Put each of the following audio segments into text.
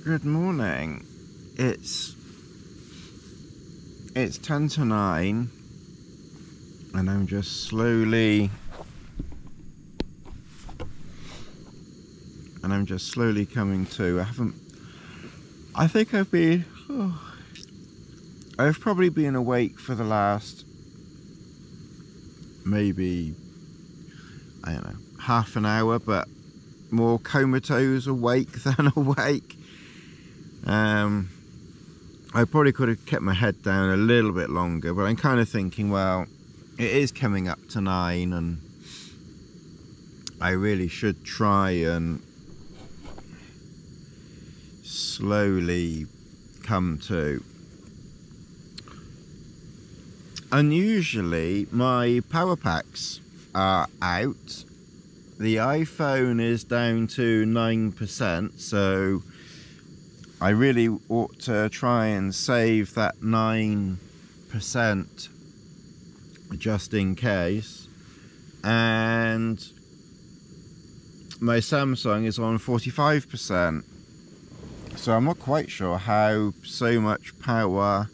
Good morning. It's 10 to 9 and I'm just slowly coming to. I've probably been awake for the last maybe, I don't know, half an hour, but more comatose awake than awake. I probably could have kept my head down a little bit longer, but I'm kind of thinking, well, it is coming up to 9 and I really should try and slowly come to. Unusually, my power packs are out. The iPhone is down to 9%, so I really ought to try and save that 9% just in case. And my Samsung is on 45%. So I'm not quite sure how so much power.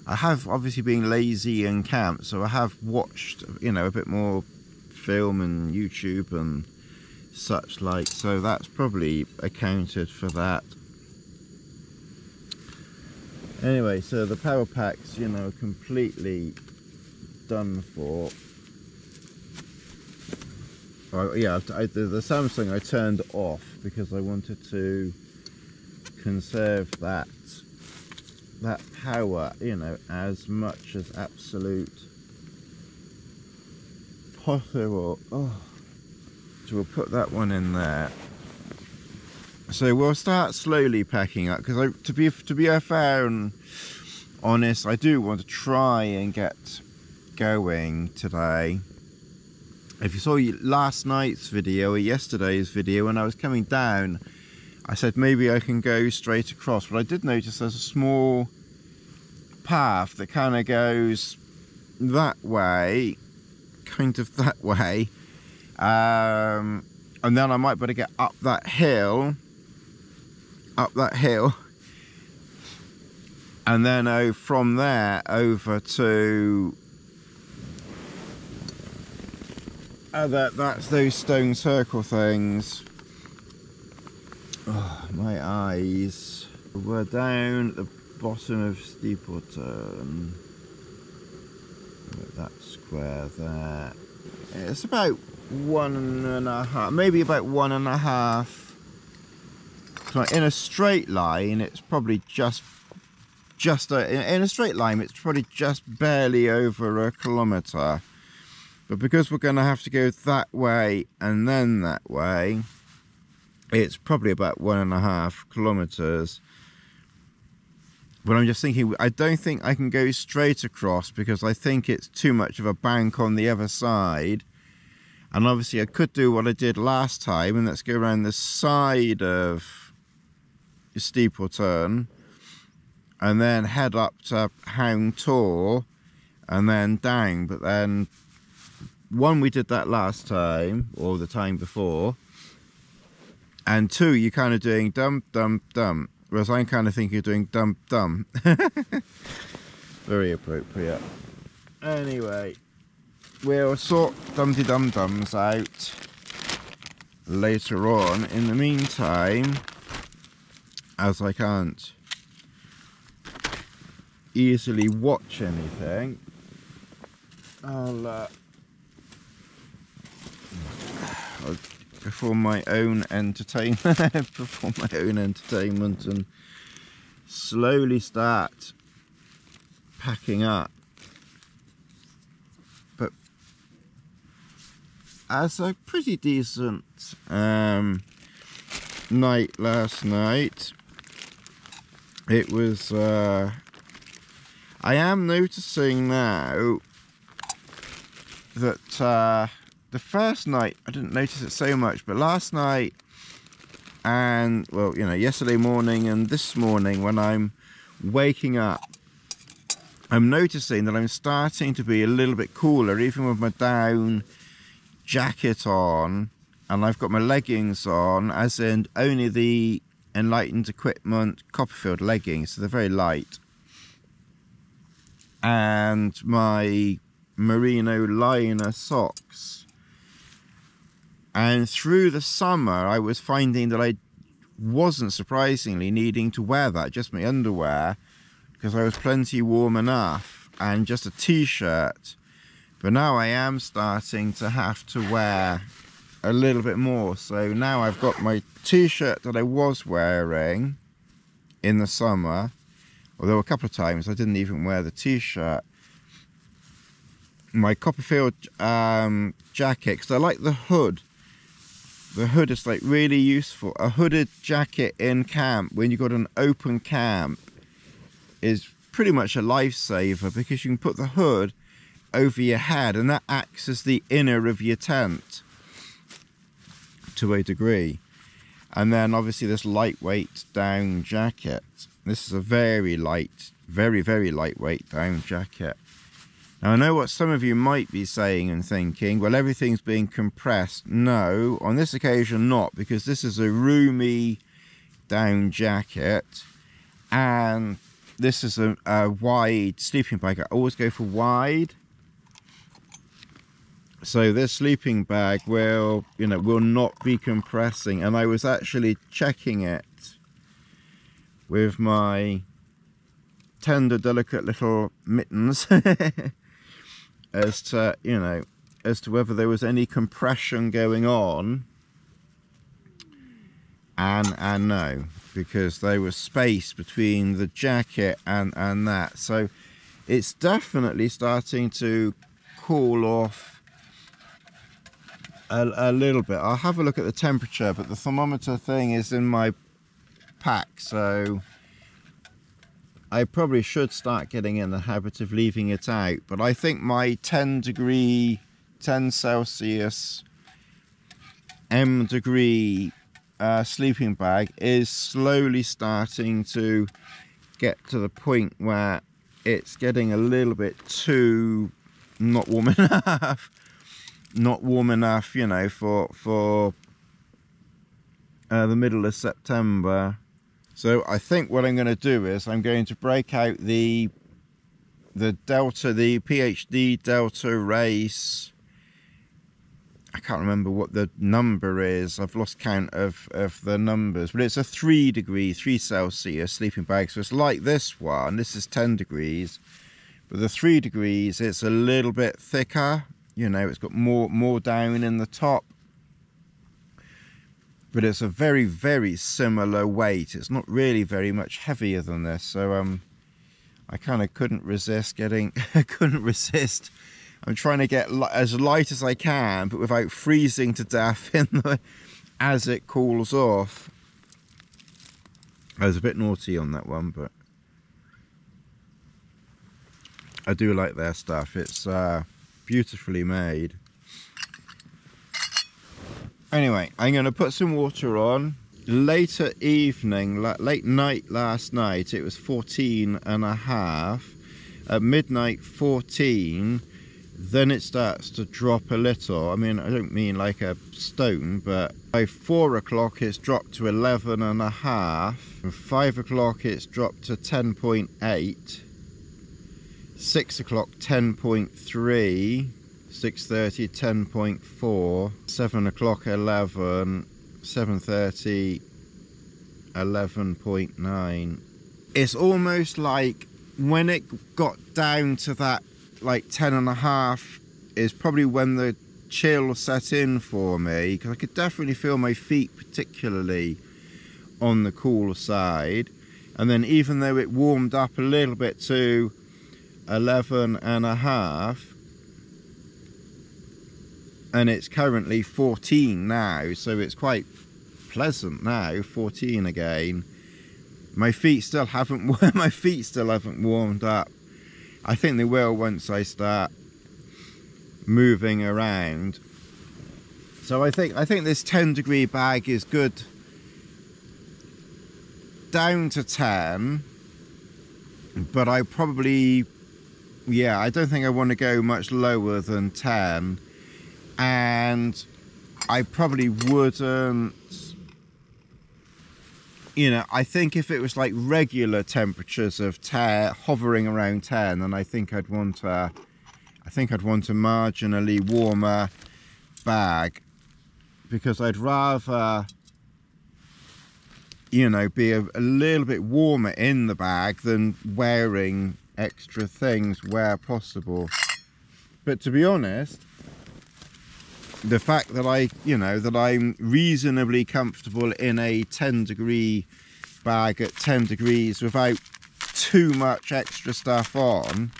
I have obviously been lazy and camped, so I have watched, you know, a bit more film and YouTube and such like. So that's probably accounted for that. Anyway, so the power pack's, you know, completely done for. Oh, yeah, the Samsung I turned off because I wanted to conserve that power, you know, as much as absolute possible. Oh, so we'll put that one in there. So we'll start slowly packing up because to be fair and honest, I do want to try and get going today. If you saw last night's video or yesterday's video, when I was coming down, I said maybe I can go straight across, but I did notice there's a small path that kind of goes that way, kind of that way, and then I might better get up that hill, and then from there over to that's those stone circle things. Oh, my eyes. We're down at the bottom of Stapleton. That square there. It's about 1.5, maybe about 1.5. In a straight line, it's probably just in a straight line, it's probably just barely over a kilometre. But because we're going to have to go that way and then that way, it's probably about 1.5 kilometres. But I'm just thinking, I don't think I can go straight across because I think it's too much of a bank on the other side. And obviously I could do what I did last time, and let's go around the side of Stapleton and then head up to Hound Tor and then down. But then, one, we did that last time, or the time before. And two, you're kind of doing dump, dump, dump. Whereas I'm kind of thinking you're doing dump, dump. Very appropriate. Anyway, we'll sort Dumpty Dum Dums out later on. In the meantime, as I can't easily watch anything, I'll perform my own entertainment and slowly start packing up. But as a pretty decent night last night, it was I am noticing now that the first night I didn't notice it so much, but last night and, well, you know, yesterday morning and this morning when I'm waking up, I'm noticing that I'm starting to be a little bit cooler, even with my down jacket on, and I've got my leggings on, as in only the enlightened equipment Copperfield leggings, so they're very light, and my merino liner socks. And through the summer I was finding that I wasn't surprisingly needing to wear that, just my underwear, because I was plenty warm enough, and just a t-shirt. But now I am starting to have to wear a little bit more. So now I've got my t-shirt that I was wearing in the summer, although a couple of times I didn't even wear the t-shirt. My Copperfield jacket, because I like the hood. The hood is like really useful. A hooded jacket in camp, when you've got an open camp, is pretty much a lifesaver, because you can put the hood over your head and that acts as the inner of your tent to a degree. And then obviously this lightweight down jacket. This is a very light, very lightweight down jacket. Now I know what some of you might be saying and thinking, well, everything's being compressed. No, on this occasion not, because this is a roomy down jacket, and this is a wide sleeping bag. I always go for wide. So this sleeping bag will, will not be compressing. And I was actually checking it with my tender, delicate little mittens as to, as to whether there was any compression going on. And no, because there was space between the jacket and that. So it's definitely starting to cool off a little bit. I'll have a look at the temperature, but the thermometer thing is in my pack, so I probably should start getting in the habit of leaving it out. But I think my 10 Celsius M degree sleeping bag is slowly starting to get to the point where it's getting a little bit too not warm enough. Not warm enough, for the middle of September. So I think what I'm going to do is I'm going to break out the PhD Delta race. I can't remember what the number is. I've lost count of the numbers, but it's a 3 Celsius sleeping bag. So it's like this one. This is 10 degrees, but the 3 degrees, it's a little bit thicker. It's got more down in the top, but it's a very similar weight. It's not really very much heavier than this. So I kind of couldn't resist. I'm trying to get as light as I can, but without freezing to death as it cools off. I was a bit naughty on that one, but I do like their stuff. It's beautifully made. Anyway, I'm going to put some water on. Later evening, late night last night, it was 14.5. At midnight, 14. Then it starts to drop a little. I mean, I don't mean like a stone, but by 4 o'clock it's dropped to 11.5. And 5 o'clock it's dropped to 10.8. 6 o'clock 10.3, 6:30 10.4, 7 o'clock 11, 7:30 11.9. It's almost like when it got down to that like 10.5 is probably when the chill set in for me, because I could definitely feel my feet particularly on the cool side. And then even though it warmed up a little bit to 11.5, and it's currently 14 now, so it's quite pleasant now. 14 again. My feet still haven't warmed up. I think they will once I start moving around. So I think this 10 degree bag is good down to 10, but I probably, I don't think I want to go much lower than 10, and I probably wouldn't you know, I think if it was like regular temperatures of hovering around 10, then I think I'd want a marginally warmer bag, because I'd rather, you know, be a little bit warmer in the bag than wearing extra things where possible. But to be honest, the fact that I'm reasonably comfortable in a 10-degree bag at 10 degrees without too much extra stuff on.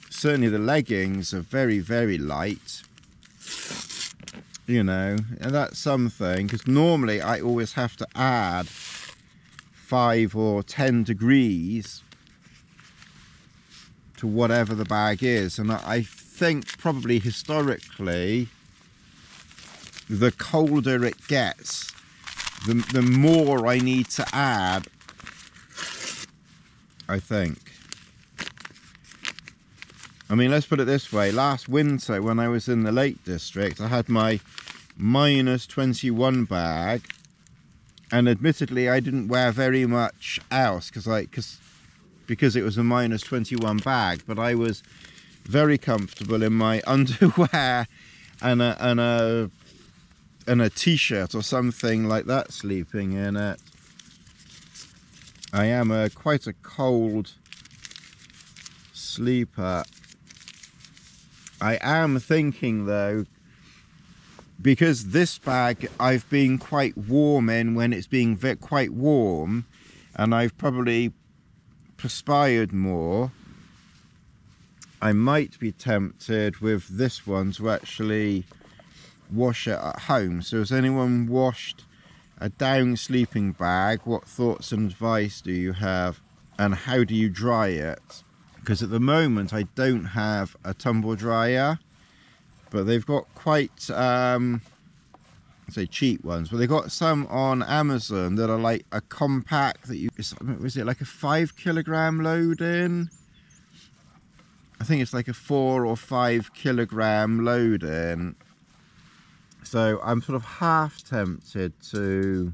Certainly the leggings are very, very light, you know, and that's something, because normally I always have to add 5 or 10 degrees to whatever the bag is. And I think probably historically, the colder it gets, the more I need to add, I think. I mean, let's put it this way. Last winter, when I was in the Lake District, I had my -21 bag, and admittedly I didn't wear very much else because it was a -21 bag, but I was very comfortable in my underwear and a t-shirt or something like that, sleeping in it. I am quite a cold sleeper. I am thinking though, because this bag I've been quite warm in when it's being quite warm, and I've probably perspired more, I might be tempted with this one to actually wash it at home. So has anyone washed a down sleeping bag? What thoughts and advice do you have, and how do you dry it? Because at the moment I don't have a tumble dryer, but they've got quite I say cheap ones, but they've got some on Amazon that are like a compact that was it like a 5 kilogram load in? I think it's like a 4 or 5 kilogram load in. So I'm sort of half tempted to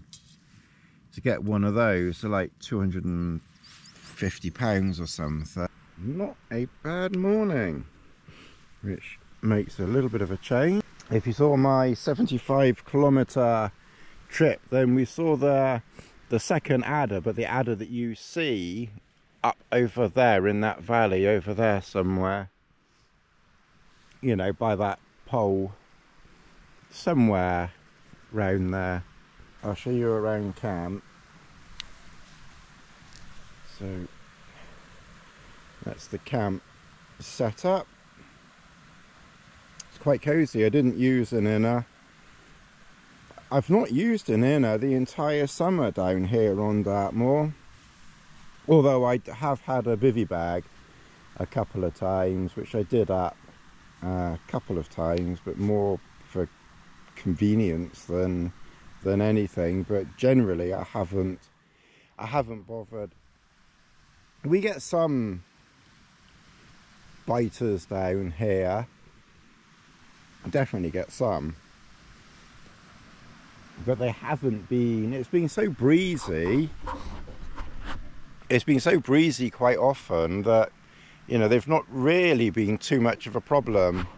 get one of those. So like £250 or something. Not a bad morning, which makes a little bit of a change. If you saw my 75-kilometre trip, then we saw the second adder, but the adder that you see up over there in that valley over there somewhere, you know, by that pole, somewhere round there. I'll show you around camp. So that's the camp setup. It's quite cozy. I didn't use an inner. I've not used an inner the entire summer down here on Dartmoor, although I have had a bivvy bag a couple of times, which I did up a couple of times, but more for convenience than anything. But generally I haven't bothered. We get some biters down here, definitely get some, but they haven't been, it's been so breezy quite often that, you know, they've not really been too much of a problem.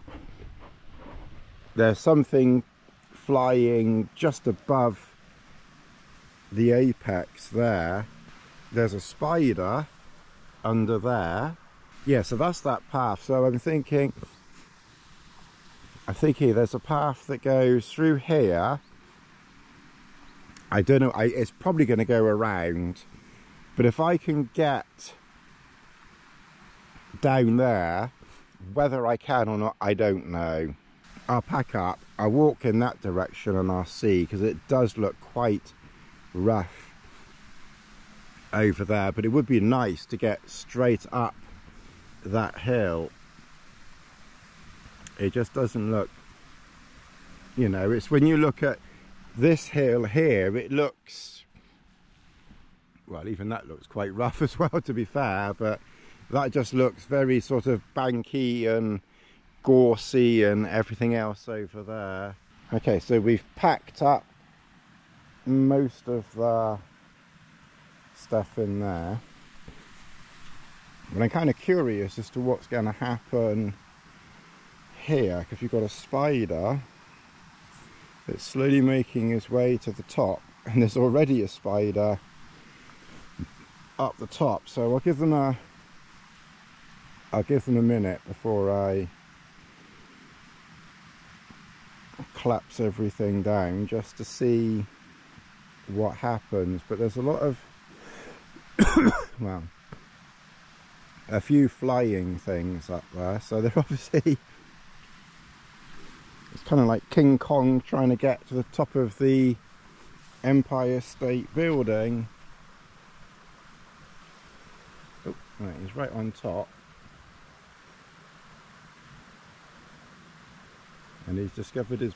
There's something flying just above the apex there. There's a spider under there. Yeah, so that's that path. So I'm thinking there's a path that goes through here. I don't know, it's probably going to go around, but if I can get down there, whether I can or not, I don't know. I'll pack up, I'll walk in that direction and I'll see, because it does look quite rough over there, but it would be nice to get straight up that hill. It just doesn't look, you know, it's when you look at this hill here, it looks, well, even that looks quite rough as well, to be fair, but that just looks very sort of banky and gorsey and everything else over there. Okay, so we've packed up most of the stuff in there. But I'm kind of curious as to what's going to happen here, because you've got a spider that's slowly making his way to the top, and there's already a spider up the top. So I'll give them a minute before I collapse everything down, just to see what happens. But there's a lot of well, a few flying things up there, so they're obviously, it's kind of like King Kong trying to get to the top of the Empire State Building. Oh, right, he's right on top. And he's discovered his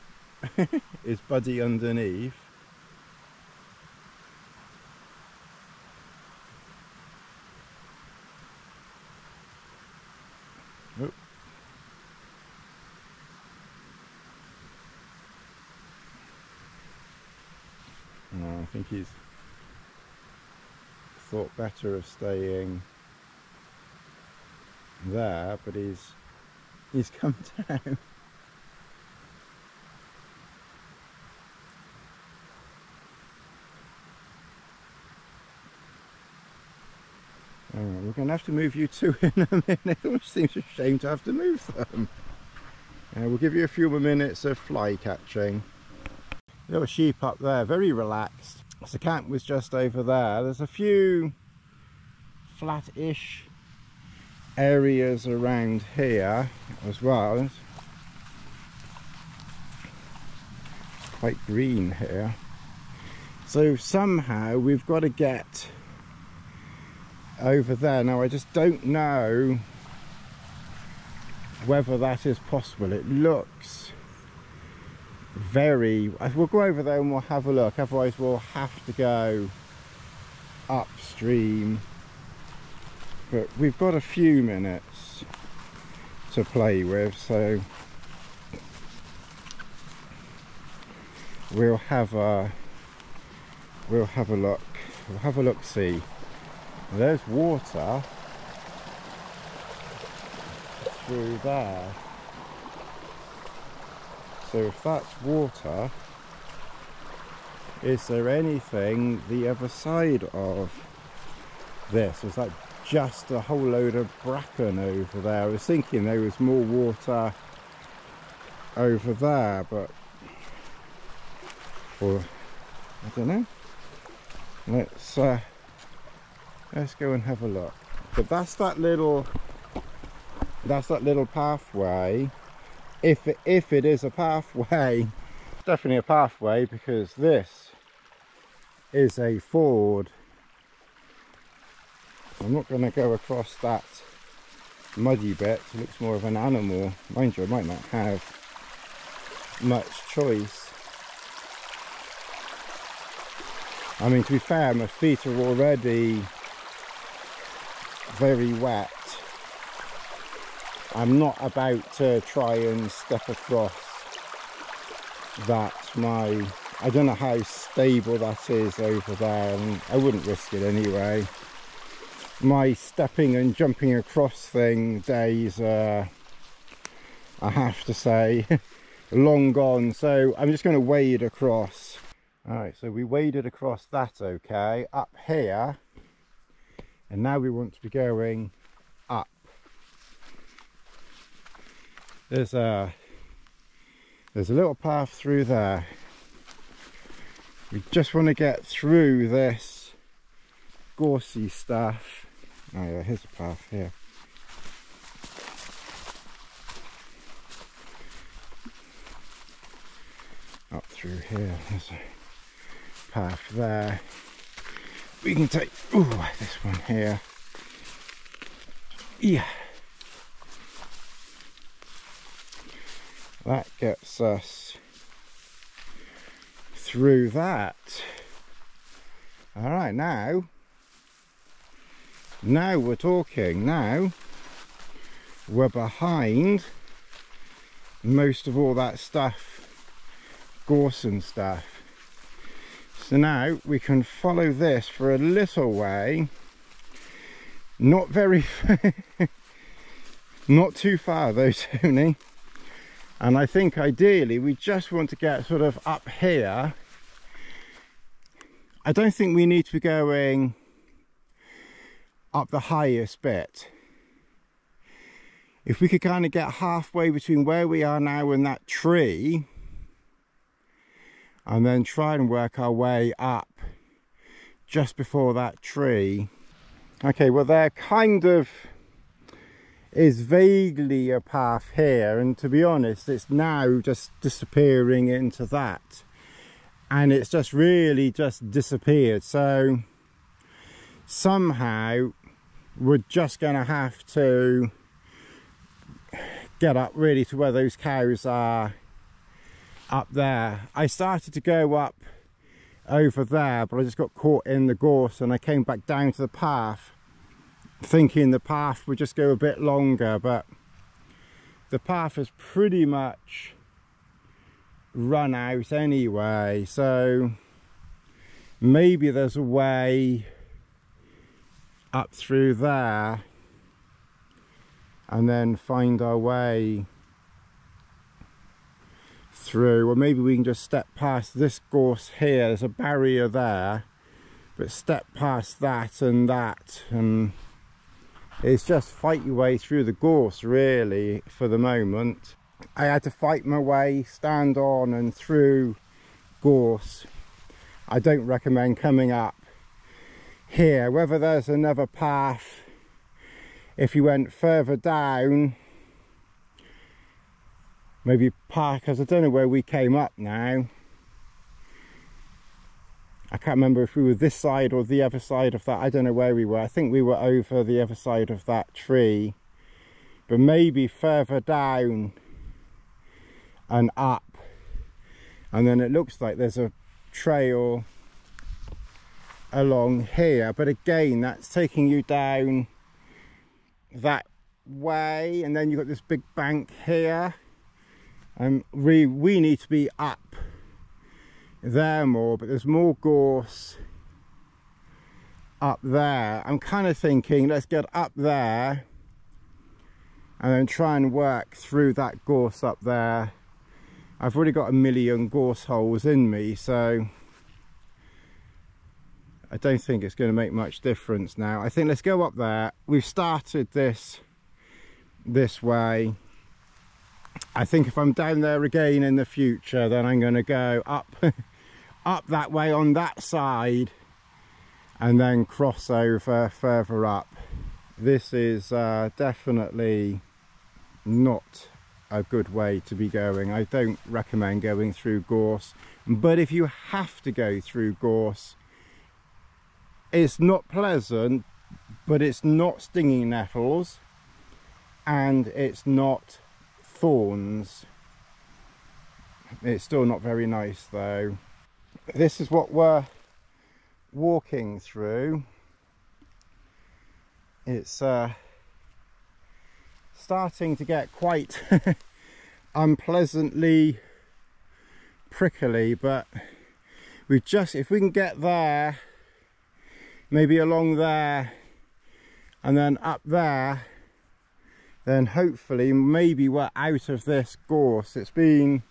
his buddy underneath. Oh. Oh, I think he's thought better of staying there, but he's come down. We're going to have to move you two in a minute, which seems a shame to have to move them. We'll give you a few more minutes of fly catching. Little sheep up there, very relaxed. So the camp was just over there. There's a few flat-ish areas around here as well. It's quite green here. So somehow we've got to get over there. Now I just don't know whether that is possible. It looks very, we'll go over there and we'll have a look, otherwise we'll have to go upstream. But we've got a few minutes to play with, so we'll have a look. We'll have a look, see. There's water through there. So if that's water, is there anything the other side of this? Is that just a whole load of bracken over there? I was thinking there was more water over there, but, or I don't know. Let's go and have a look. But that's that little pathway. If it is a pathway, it's definitely a pathway, because this is a ford. I'm not going to go across that muddy bit. It looks more of an animal. Mind you, I might not have much choice. I mean, to be fair, my feet are already very wet. I'm not about to try and step across that. I don't know how stable that is over there, and I wouldn't risk it anyway. My stepping and jumping across thing days are, I have to say, long gone. So I'm just going to wade across. Alright, so we waded across that okay, up here, and now we want to be going up. There's a little path through there. We just want to get through this gorsey stuff. Oh yeah, here's a path here. Up through here, there's a path there. We can take, ooh, this one here. Yeah. That gets us through that. All right, now we're talking. Now we're behind most of all that stuff, gorse and stuff. So now we can follow this for a little way, not very not too far though, Tony. And I think ideally we just want to get sort of up here. I don't think we need to be going up the highest bit. If we could kind of get halfway between where we are now and that tree, and then try and work our way up just before that tree. Okay, well there kind of is vaguely a path here, and to be honest it's now just disappearing into that, and it's just really just disappeared. So somehow we're just going to have to get up really to where those cows are up there. I started to go up over there, but I just got caught in the gorse and I came back down to the path thinking the path would just go a bit longer, but the path has pretty much run out anyway. So maybe there's a way up through there and then find our way through, or maybe we can just step past this gorse here. There's a barrier there, but step past that, and it's just fight your way through the gorse really for the moment. I had to fight my way, stand on and through gorse. I don't recommend coming up here. Whether there's another path, if you went further down, maybe park, because I don't know where we came up now. I can't remember if we were this side or the other side of that. I don't know where we were. I think we were over the other side of that tree, but maybe further down and up, and then it looks like there's a trail along here, but again that's taking you down that way, and then you've got this big bank here, and we need to be up there more, but there's more gorse up there. I'm kind of thinking let's get up there and then try and work through that gorse up there. I've already got a million gorse holes in me, so I don't think it's going to make much difference now. I think let's go up there. We've started this way. I think if I'm down there again in the future, then I'm going to go up up that way on that side and then cross over further up. This is definitely not a good way to be going. I don't recommend going through gorse, but if you have to go through gorse, it's not pleasant, but it's not stinging nettles and it's not thorns. It's still not very nice though. This is what we're walking through. It's starting to get quite unpleasantly prickly, but we just, if we can get there, maybe along there and then up there, then hopefully maybe we're out of this gorse. It's been,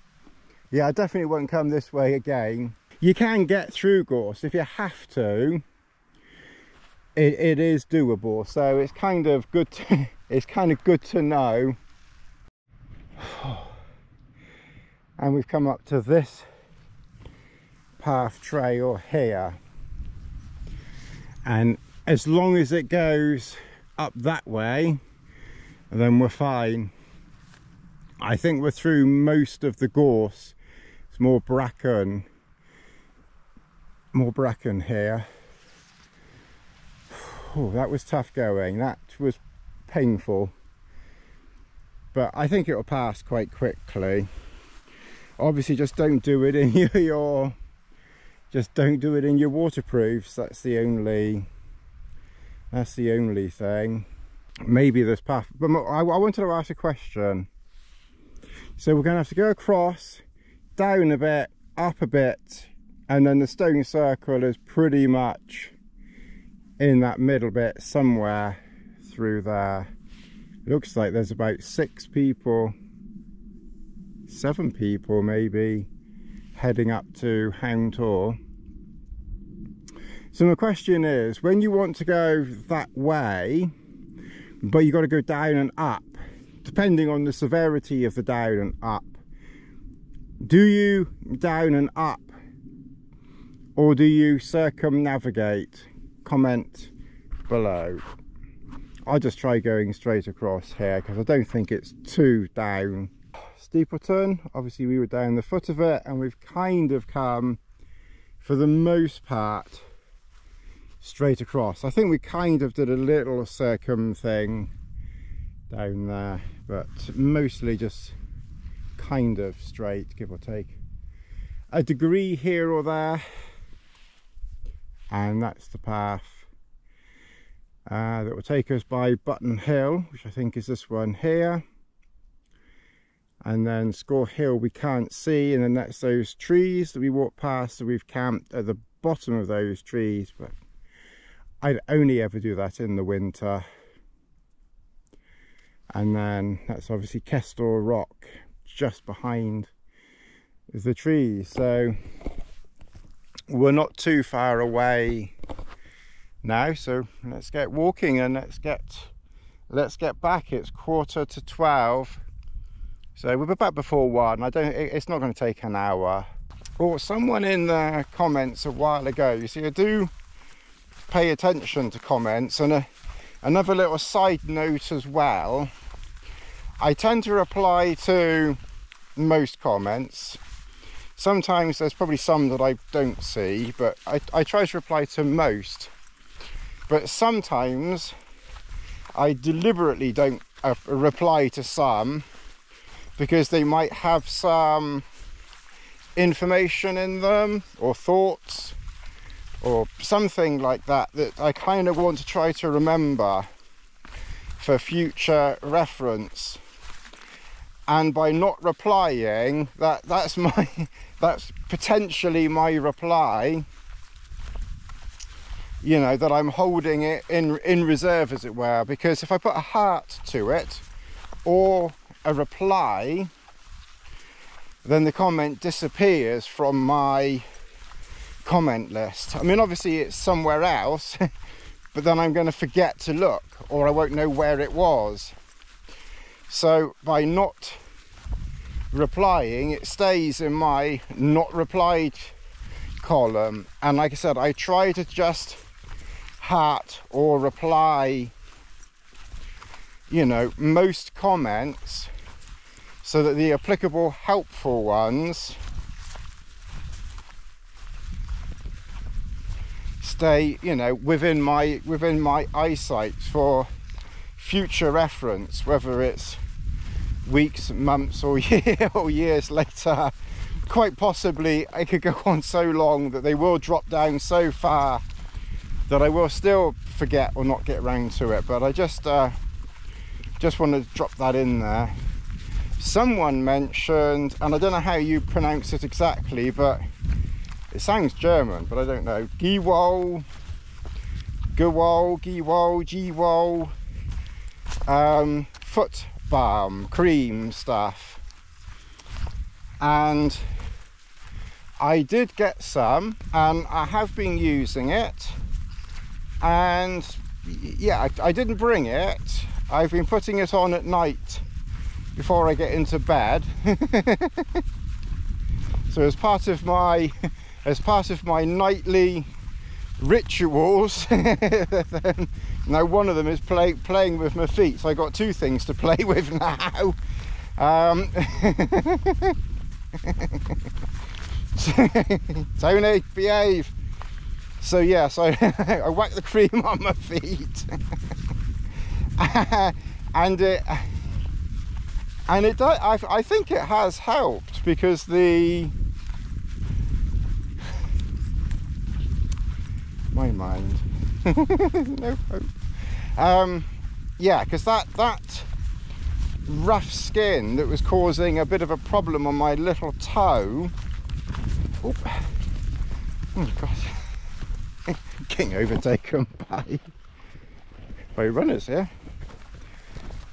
yeah, I definitely won't come this way again. You can get through gorse if you have to. It is doable, so it's kind of good to, it's kind of good to know. And we've come up to this path trail here, and as long as it goes up that way, then we're fine. I think we're through most of the gorse. It's more bracken here. Oh, that was tough going. That was painful, but I think it'll pass quite quickly. Obviously just don't do it in your just don't do it in your waterproofs. That's the only thing. Maybe this path, but I wanted to ask a question. So we're going to have to go across, down a bit, up a bit, and then the stone circle is pretty much in that middle bit somewhere through there. Looks like there's about 6 people, 7 people maybe, heading up to Hound Tor. So my question is, when you want to go that way, but you got to go down and up, depending on the severity of the down and up, do you down and up, or do you circumnavigate? Comment below. I'll just try going straight across here because I don't think it's too down. Steepleton, obviously we were down the foot of it, and we've kind of come, for the most part, straight across. I think we kind of did a little circum thing down there, but mostly just kind of straight, give or take a degree here or there. And that's the path that will take us by Button Hill, which I think is this one here, and then Score Hill we can't see, and then that's those trees that we walked past, so we've camped at the bottom of those trees, but I'd only ever do that in the winter. And then that's obviously Kestrel Rock just behind the trees, so we're not too far away now. So let's get walking and let's get back. It's 11:45, so we'll be back before 1. It's not going to take an hour. Or someone in the comments a while ago, you see, I do pay attention to comments, and another little side note as well, I tend to reply to most comments. Sometimes there's probably some that I don't see, but I try to reply to most. But sometimes I deliberately don't reply to some because they might have some information in them or thoughts or something like that that I kind of want to try to remember for future reference. And by not replying, that's potentially my reply, you know, that I'm holding it in reserve, as it were, because if I put a heart to it or a reply, then the comment disappears from my comment list. I mean, obviously it's somewhere else, but then I'm going to forget to look, or I won't know where it was. So by not replying, it stays in my not replied column. And like I said, I try to just heart or reply, you know, most comments, so that the applicable helpful ones stay, you know, within my eyesight for future reference, whether it's weeks, months, or years later. Quite possibly it could go on so long that they will drop down so far that I will still forget or not get around to it. But I just want to drop that in there. Someone mentioned, and I don't know how you pronounce it exactly, but it sounds German, but I don't know, Gewol, foot balm cream stuff, and I did get some, and I have been using it, and yeah, I didn't bring it. I've been putting it on at night before I get into bed. So as part of my nightly rituals, now one of them is playing with my feet, so I got 2 things to play with now. Tony, behave. So yeah, so I whack the cream on my feet, and it does. I think it has helped, because my mind no hope. Yeah, because that rough skin that was causing a bit of a problem on my little toe, Oh God. Getting overtaken by runners here.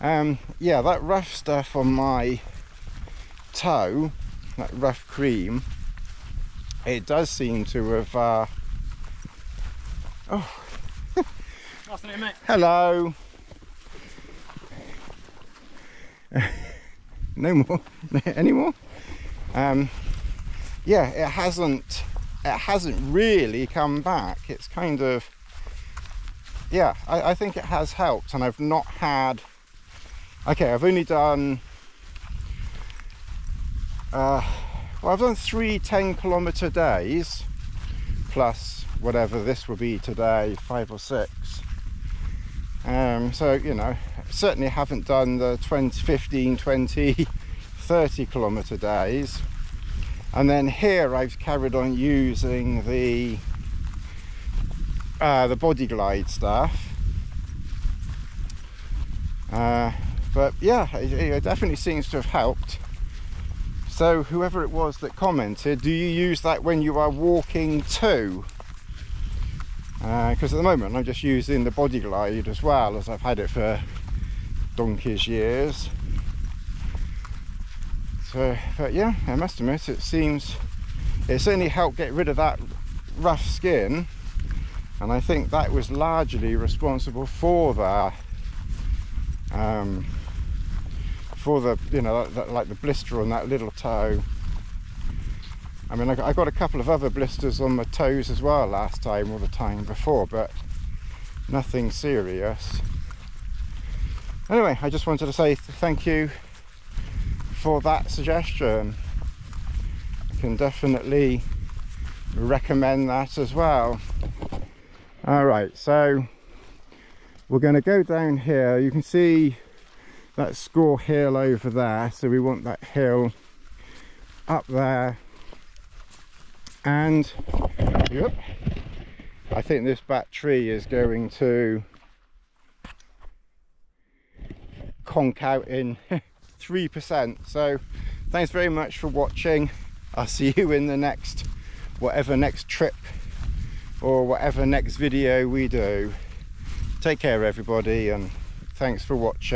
Yeah, that rough stuff on my toe, that rough cream, it does seem to have oh. Afternoon, mate. Hello. No more. Any more? Yeah, it hasn't really come back. It's kind of, yeah, I think it has helped, and I've not had, okay, I've only done well, I've done 3 10-kilometre days plus whatever this will be today, 5 or 6. So, you know, certainly haven't done the 15, 20, 30-kilometre days. And then here I've carried on using the body glide stuff. But yeah, it definitely seems to have helped. So whoever it was that commented, do you use that when you are walking too? Because at the moment I'm just using the body glide as well, as I've had it for donkey's years. So, but yeah, I must admit, it certainly helped get rid of that rough skin, and I think that was largely responsible for the you know, like the blister on that little toe. I mean, I got a couple of other blisters on my toes as well last time, or the time before, but nothing serious. Anyway, I just wanted to say thank you for that suggestion. I can definitely recommend that as well. Alright, so we're going to go down here. You can see that score hill over there, so we want that hill up there. And yep, I think this back tree is going to conk out in 3%. So thanks very much for watching. I'll see you in the next, whatever next trip or whatever next video we do. Take care everybody, and thanks for watching.